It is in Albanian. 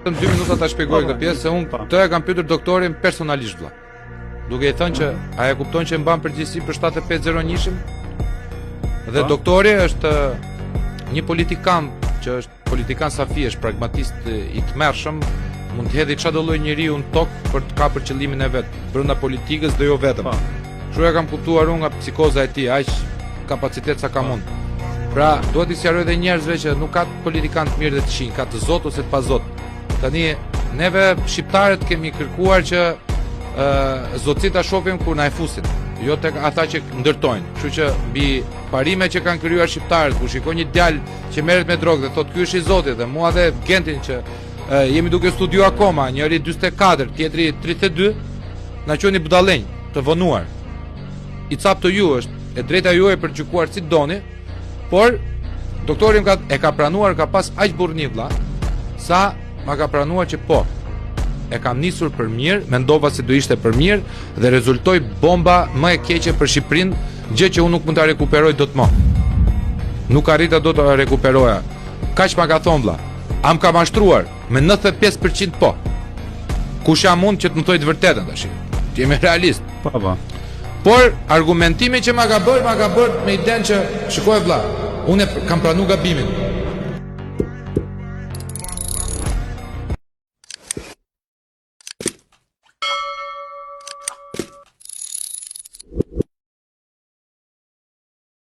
Në 2 minuta ta shpjegoj këtë pjesë se unë të e kam pyetur doktorin personalisht vëlla. Duke i thënë që a e kupton që mban përgjegjësi për 7501-shin? Dhe doktori është një politikan që është politikan safi, është pragmatist i tmerrshëm, mund të hedhë çdo lloj njeriu në tokë për të kapur qëllimin e vet brenda politikës dhe jo vetëm. Kështu e kam kuptuar unë nga psikoza e tij, aq kapacitet sa ka mund. Pra, duhet i sqaroj edhe njerëzve që nuk ka politikan të mirë dhe të qinj, ka të zot ose të pa zot. Tani neve shqiptarët kemi kërkuar që zotësit ta shohim kur na e fusin, jo tek ata që ndërtojnë. Kështu që mbi parimet që kanë krijuar shqiptarët, ku shikon një djalë që merret me drogë dhe thotë ky është i Zotit, dhe mua dhe Gentin që jemi duke studiuar akoma, njëri 44, tjetri 32, na quheni budallënj, të vonuar. I cap të ju është, e drejta juaj për të gjykuar si doni, por doktori e ka pranuar, ka pas aq burrni vlla, sa ma ka pranuar që po, e kam nisur për mirë, mendova se do ishte për mirë dhe rezultoi bomba më e keqe për Shqipërinë, gjë që unë nuk mund ta rekuperoj dot më. Nuk arrita dot ta rekuperoja. Kaq ma ka thonë vlla. Am ka mashtruar me 95% po. Kush jam unë që të më thojë të vërtetën tash? Jemi realist. Po. Por argumentimi që ma ka bërë me idenë që shikoj vlla, unë kam pranuar gabimin.